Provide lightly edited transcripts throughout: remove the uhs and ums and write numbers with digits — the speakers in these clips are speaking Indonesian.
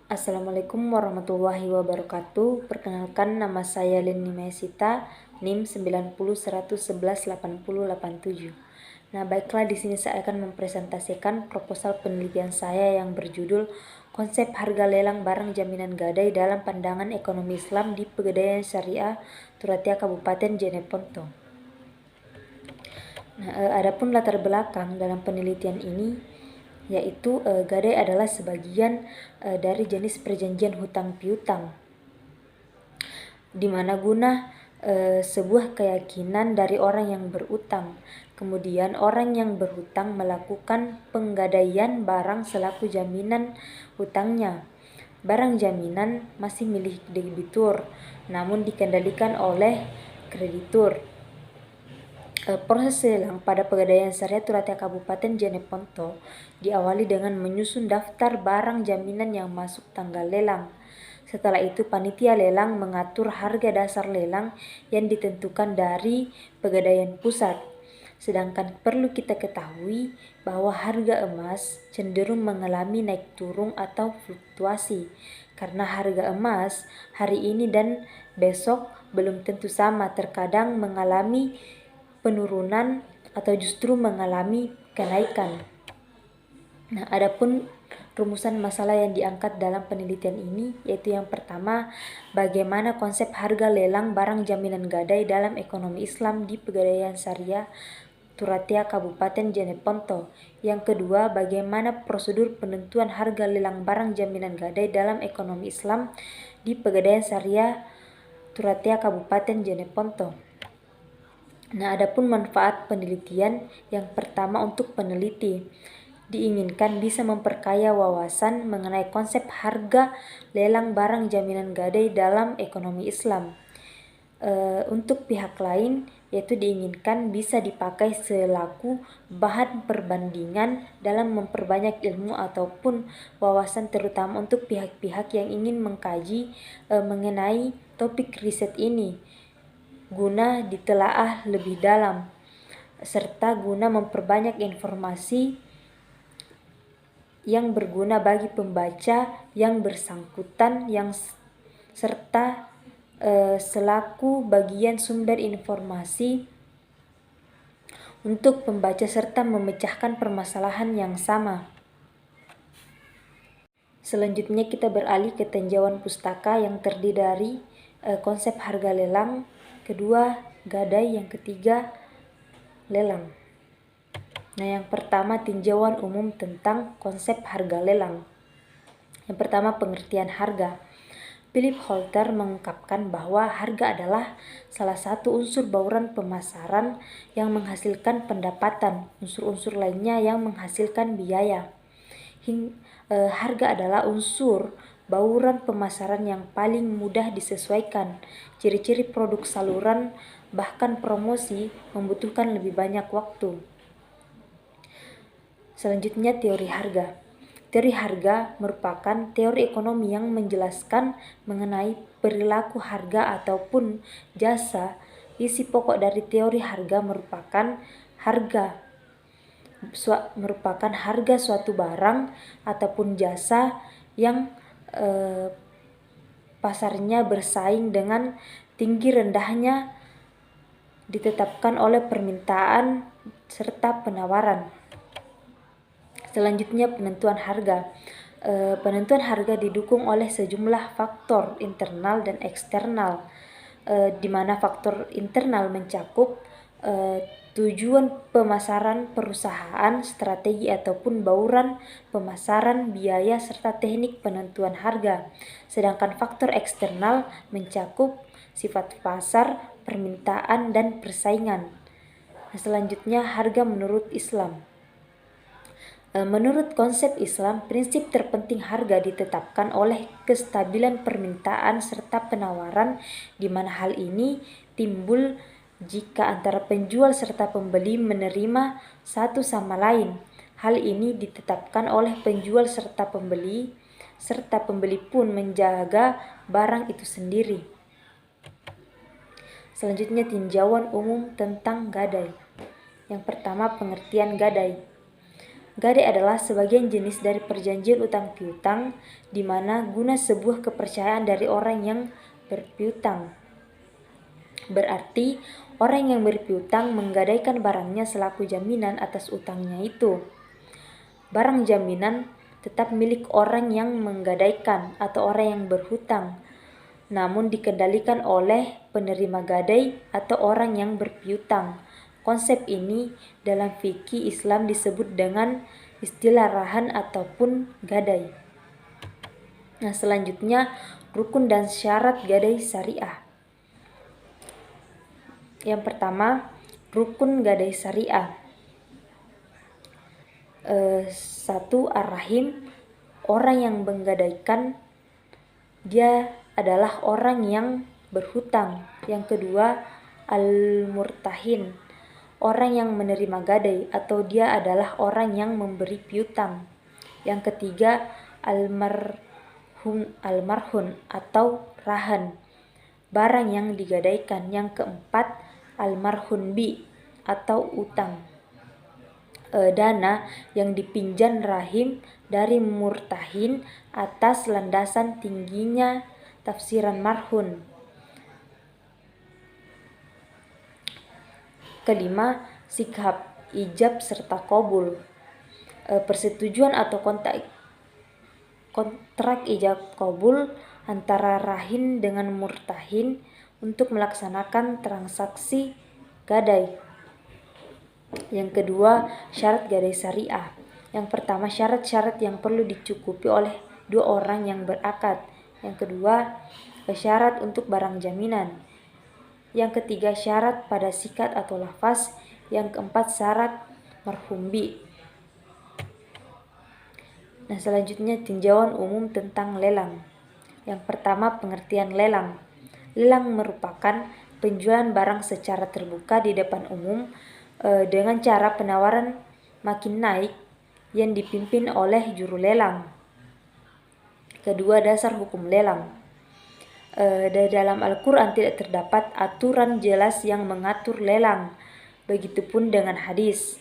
Assalamualaikum warahmatullahi wabarakatuh. Perkenalkan, nama saya Leni Mesita, NIM 9010118087. Nah, baiklah, di sini saya akan mempresentasikan proposal penelitian saya yang berjudul Konsep Harga Lelang Barang Jaminan Gadai dalam Pandangan Ekonomi Islam di Pegadaian Syariah Turatia Kabupaten Jeneponto. Nah, adapun latar belakang dalam penelitian ini yaitu gadai adalah sebagian dari jenis perjanjian hutang piutang, di mana guna sebuah keyakinan dari orang yang berutang. Kemudian orang yang berhutang melakukan penggadaian barang selaku jaminan hutangnya. Barang jaminan masih milik debitur, namun dikendalikan oleh kreditur. Proses lelang pada Pegadaian Syariah Turatia Kabupaten Jeneponto diawali dengan menyusun daftar barang jaminan yang masuk tanggal lelang. Setelah itu panitia lelang mengatur harga dasar lelang yang ditentukan dari Pegadaian Pusat. Sedangkan perlu kita ketahui bahwa harga emas cenderung mengalami naik turun atau fluktuasi, karena harga emas hari ini dan besok belum tentu sama, terkadang mengalami penurunan atau justru mengalami kenaikan. Nah, adapun rumusan masalah yang diangkat dalam penelitian ini yaitu yang pertama, bagaimana konsep harga lelang barang jaminan gadai dalam ekonomi Islam di Pegadaian Syariah Turatia Kabupaten Jeneponto. Yang kedua, bagaimana prosedur penentuan harga lelang barang jaminan gadai dalam ekonomi Islam di Pegadaian Syariah Turatia Kabupaten Jeneponto. Nah, adapun manfaat penelitian, yang pertama untuk peneliti diinginkan bisa memperkaya wawasan mengenai konsep harga lelang barang jaminan gadai dalam ekonomi Islam. Untuk pihak lain, yaitu diinginkan bisa dipakai selaku bahan perbandingan dalam memperbanyak ilmu ataupun wawasan, terutama untuk pihak-pihak yang ingin mengkaji mengenai topik riset ini, guna ditelaah lebih dalam, serta guna memperbanyak informasi yang berguna bagi pembaca yang bersangkutan, yang serta selaku bagian sumber informasi untuk pembaca serta memecahkan permasalahan yang sama. Selanjutnya kita beralih ke tinjauan pustaka yang terdiri dari konsep harga lelang, kedua gadai, yang ketiga lelang. Nah, yang pertama tinjauan umum tentang konsep harga lelang. Yang pertama, pengertian harga. Philip Holter mengungkapkan bahwa harga adalah salah satu unsur bauran pemasaran yang menghasilkan pendapatan. Unsur-unsur lainnya yang menghasilkan biaya. Harga adalah unsur bauran pemasaran yang paling mudah disesuaikan. Ciri-ciri produk saluran bahkan promosi membutuhkan lebih banyak waktu. Selanjutnya, teori harga. Teori harga merupakan teori ekonomi yang menjelaskan mengenai perilaku harga ataupun jasa. Isi pokok dari teori harga merupakan harga suatu barang ataupun jasa yang pasarnya bersaing dengan tinggi rendahnya ditetapkan oleh permintaan serta penawaran. Selanjutnya, penentuan harga. Penentuan harga didukung oleh sejumlah faktor internal dan eksternal, di mana faktor internal mencakup tujuan pemasaran perusahaan, strategi ataupun bauran pemasaran, biaya, serta teknik penentuan harga. Sedangkan faktor eksternal mencakup sifat pasar, permintaan, dan persaingan. Nah, selanjutnya, harga menurut Islam. Menurut konsep Islam, prinsip terpenting harga ditetapkan oleh kestabilan permintaan serta penawaran, di mana hal ini timbul jika antara penjual serta pembeli menerima satu sama lain. Hal ini ditetapkan oleh penjual serta pembeli pun menjaga barang itu sendiri. Selanjutnya, tinjauan umum tentang gadai. Yang pertama, pengertian gadai. Gadai adalah sebagian jenis dari perjanjian utang piutang di mana guna sebuah kepercayaan dari orang yang berpiutang. Berarti orang yang berpiutang menggadaikan barangnya selaku jaminan atas utangnya itu. Barang jaminan tetap milik orang yang menggadaikan atau orang yang berhutang, namun dikendalikan oleh penerima gadai atau orang yang berpiutang. Konsep ini dalam fikih Islam disebut dengan istilah rahan ataupun gadai. Nah, selanjutnya rukun dan syarat gadai syariah. Yang pertama, rukun gadai syariah. 1. Ar-Rahim, orang yang menggadaikan dia adalah orang yang berhutang. Yang kedua, Al-Murtahin, orang yang menerima gadai atau dia adalah orang yang memberi piutang. Yang ketiga, Almarhun atau rahan, barang yang digadaikan. Yang keempat, Almarhun bi atau utang, dana yang dipinjam rahim dari murtahin atas landasan tingginya tafsiran marhun. Kelima, sikap ijab serta qabul, persetujuan atau kontrak ijab qabul antara rahin dengan murtahin untuk melaksanakan transaksi gadai. Yang kedua, syarat gadai syariah. Yang pertama, syarat-syarat yang perlu dicukupi oleh dua orang yang berakad. Yang kedua, syarat untuk barang jaminan. Yang ketiga, syarat pada sikat atau lafaz. Yang keempat, syarat marhum bi. Nah, selanjutnya tinjauan umum tentang lelang. Yang pertama, pengertian lelang. Lelang merupakan penjualan barang secara terbuka di depan umum dengan cara penawaran makin naik yang dipimpin oleh juru lelang. Kedua, dasar hukum lelang. Dari dalam Al-Quran tidak terdapat aturan jelas yang mengatur lelang, begitupun dengan hadis.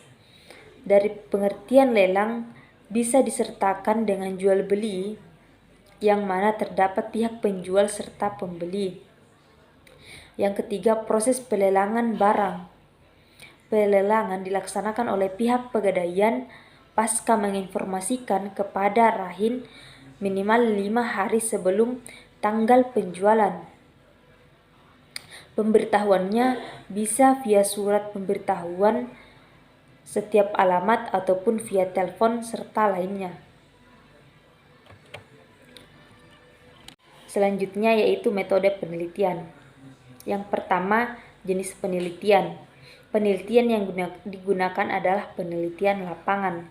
Dari pengertian lelang bisa disertakan dengan jual beli, yang mana terdapat pihak penjual serta pembeli. Yang ketiga, proses pelelangan barang. Pelelangan dilaksanakan oleh pihak pegadaian pasca menginformasikan kepada rahin minimal 5 hari sebelum tanggal penjualan. Pemberitahuannya bisa via surat pemberitahuan setiap alamat ataupun via telepon serta lainnya. Selanjutnya yaitu metode penelitian. Yang pertama, jenis penelitian. Penelitian yang digunakan adalah penelitian lapangan.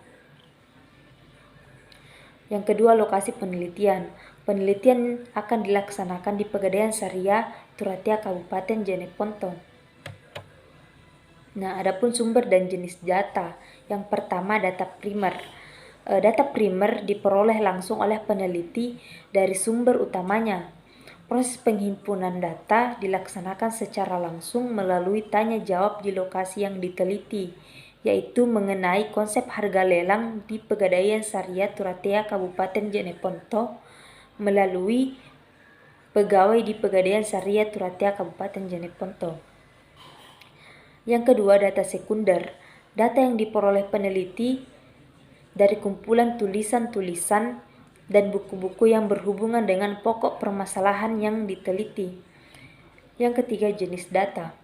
Yang kedua, lokasi penelitian. Penelitian akan dilaksanakan di Pegadaian Syariah Turatea Kabupaten Jeneponto. Nah, adapun sumber dan jenis data. Yang pertama, data primer. Data primer diperoleh langsung oleh peneliti dari sumber utamanya. Proses penghimpunan data dilaksanakan secara langsung melalui tanya jawab di lokasi yang diteliti, yaitu mengenai konsep harga lelang di Pegadaian Syariah Turatea Kabupaten Jeneponto melalui pegawai di Pegadaian Syariah Turatea Kabupaten Jeneponto. Yang kedua, data sekunder. Data yang diperoleh peneliti dari kumpulan tulisan-tulisan dan buku-buku yang berhubungan dengan pokok permasalahan yang diteliti. Yang ketiga, jenis data.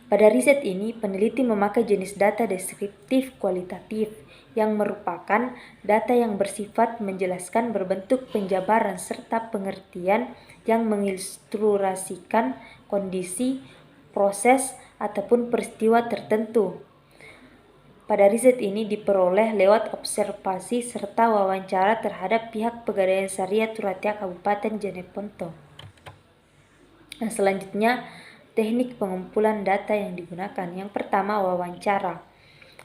Pada riset ini, peneliti memakai jenis data deskriptif kualitatif yang merupakan data yang bersifat menjelaskan berbentuk penjabaran serta pengertian yang mengilustrasikan kondisi, proses, ataupun peristiwa tertentu. Pada riset ini diperoleh lewat observasi serta wawancara terhadap pihak Pegadaian Syariah Turatea Kabupaten Jeneponto. Nah, selanjutnya teknik pengumpulan data yang digunakan. Yang pertama, wawancara.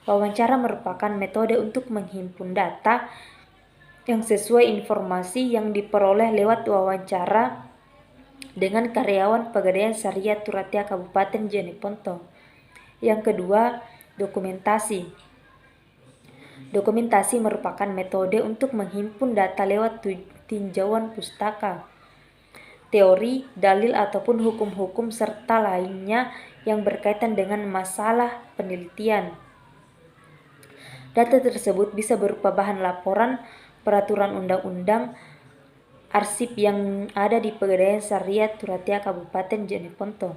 Wawancara merupakan metode untuk menghimpun data yang sesuai informasi yang diperoleh lewat wawancara dengan karyawan Pegadaian Syariah Turatea Kabupaten Jeneponto. Yang kedua, dokumentasi. Dokumentasi merupakan metode untuk menghimpun data lewat tinjauan pustaka, teori, dalil ataupun hukum-hukum serta lainnya yang berkaitan dengan masalah penelitian. Data tersebut bisa berupa bahan laporan, peraturan undang-undang, arsip yang ada di Pegadaian Syariah Turatea Kabupaten Jeneponto.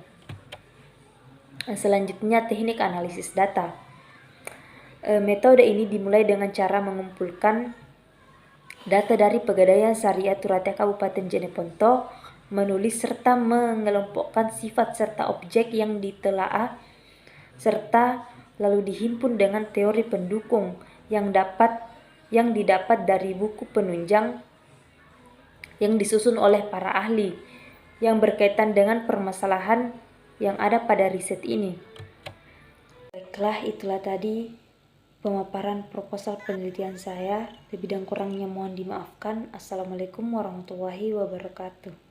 Selanjutnya, teknik analisis data. Metode ini dimulai dengan cara mengumpulkan data dari Pegadaian Syariah Turatea Kabupaten Jeneponto, menulis serta mengelompokkan sifat serta objek yang ditelaah, serta lalu dihimpun dengan teori pendukung yang didapat dari buku penunjang yang disusun oleh para ahli yang berkaitan dengan permasalahan yang ada pada riset ini. Baiklah, itulah tadi pemaparan proposal penelitian saya. Lebih dan kurangnya mohon dimaafkan. Assalamualaikum warahmatullahi wabarakatuh.